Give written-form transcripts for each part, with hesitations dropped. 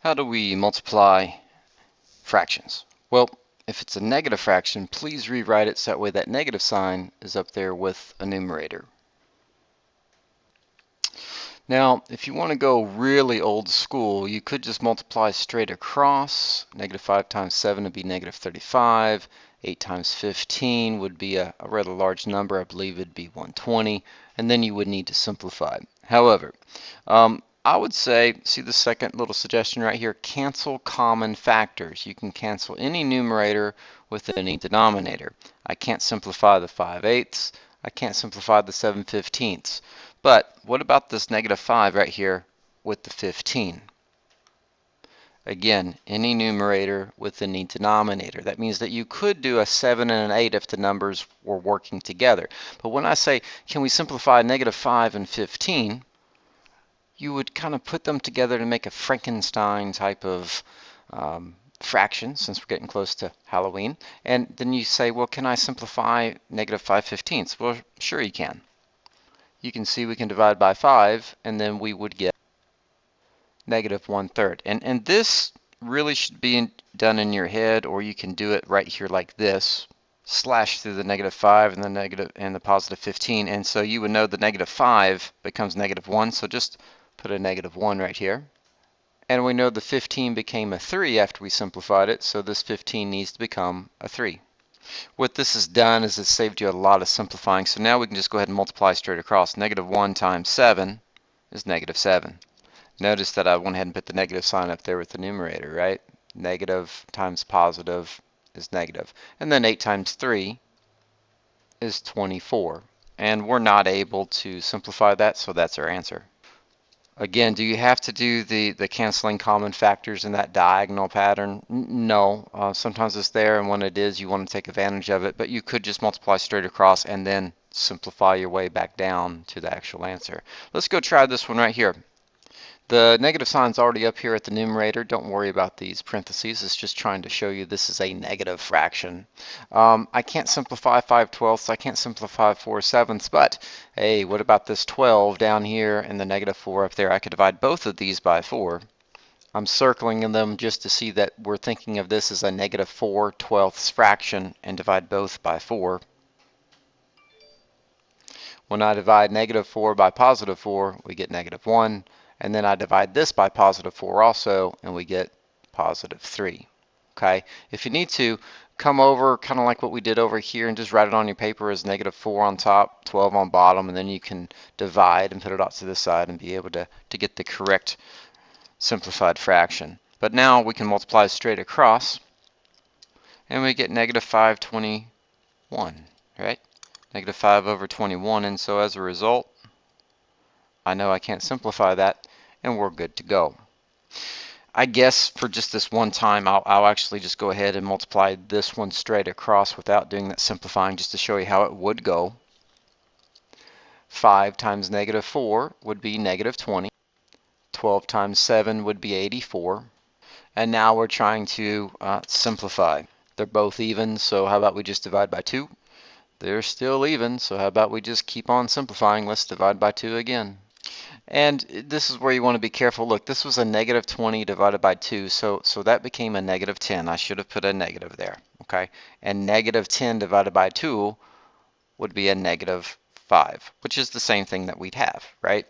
How do we multiply fractions? Well, if it's a negative fraction, please rewrite it so that way that negative sign is up there with a numerator. Now, if you want to go really old school, you could just multiply straight across. Negative 5 times 7 would be negative 35. 8 times 15 would be a rather large number. I believe it'd be 120. And then you would need to simplify. However, I would say, see the second little suggestion right here, cancel common factors. You can cancel any numerator with any denominator. I can't simplify the 5/8. I can't simplify the 7/15. But what about this negative 5 right here with the 15? Again, any numerator with any denominator. That means that you could do a 7 and an 8 if the numbers were working together. But when I say, can we simplify negative 5 and 15, you would kind of put them together to make a Frankenstein type of fraction, since we're getting close to Halloween. And then you say, well, can I simplify negative 5/15? Well, sure you can. You can see we can divide by 5, and then we would get negative 1/3. And this really should be done in your head, or you can do it right here like this. Slash through the negative 5 and the negative and the positive 15. And so you would know the negative 5 becomes negative 1, so just put a negative 1 right here. And we know the 15 became a 3 after we simplified it, so this 15 needs to become a 3. What this has done is it's saved you a lot of simplifying, so now we can just go ahead and multiply straight across. Negative 1 times 7 is negative 7. Notice that I went ahead and put the negative sign up there with the numerator, right? Negative times positive is negative. And then 8 times 3 is 24. And we're not able to simplify that, so that's our answer. Again, do you have to do the canceling common factors in that diagonal pattern? No. Sometimes it's there, and when it is, you want to take advantage of it. But you could just multiply straight across and then simplify your way back down to the actual answer. Let's go try this one right here. The negative sign's already up here at the numerator. Don't worry about these parentheses. It's just trying to show you this is a negative fraction. I can't simplify 5/12, I can't simplify 4/7, but hey, what about this 12 down here and the negative 4 up there? I could divide both of these by 4. I'm circling them just to see that we're thinking of this as a negative 4/12 fraction and divide both by 4. When I divide negative 4 by positive 4, we get negative 1. And then I divide this by positive 4 also, and we get positive 3. Okay? If you need to, come over kind of like what we did over here and just write it on your paper as negative 4 on top, 12 on bottom, and then you can divide and put it off to the side and be able to get the correct simplified fraction. But now we can multiply straight across, and we get negative 5/21, right? Negative 5 over 21, and so as a result, I know I can't simplify that, and we're good to go. I guess for just this one time, I'll actually just go ahead and multiply this one straight across without doing that simplifying, just to show you how it would go. 5 times negative 4 would be negative 20. 12 times 7 would be 84. And now we're trying to simplify. They're both even, so how about we just divide by 2? They're still even, so how about we just keep on simplifying? Let's divide by 2 again. And this is where you want to be careful. Look, this was a negative 20 divided by 2, so that became a negative 10. I should have put a negative there, okay? And negative 10 divided by 2 would be a negative 5, which is the same thing that we'd have, right?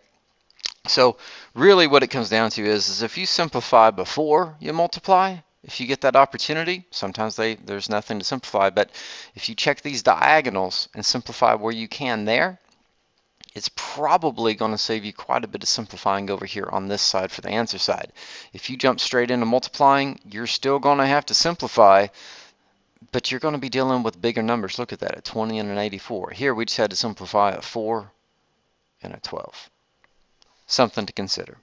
So really what it comes down to is if you simplify before you multiply, if you get that opportunity, sometimes there's nothing to simplify, but if you check these diagonals and simplify where you can there, it's probably going to save you quite a bit of simplifying over here on this side for the answer side. If you jump straight into multiplying, you're still going to have to simplify, but you're going to be dealing with bigger numbers. Look at that, a 20 and an 84. Here we just had to simplify a 4 and a 12. Something to consider.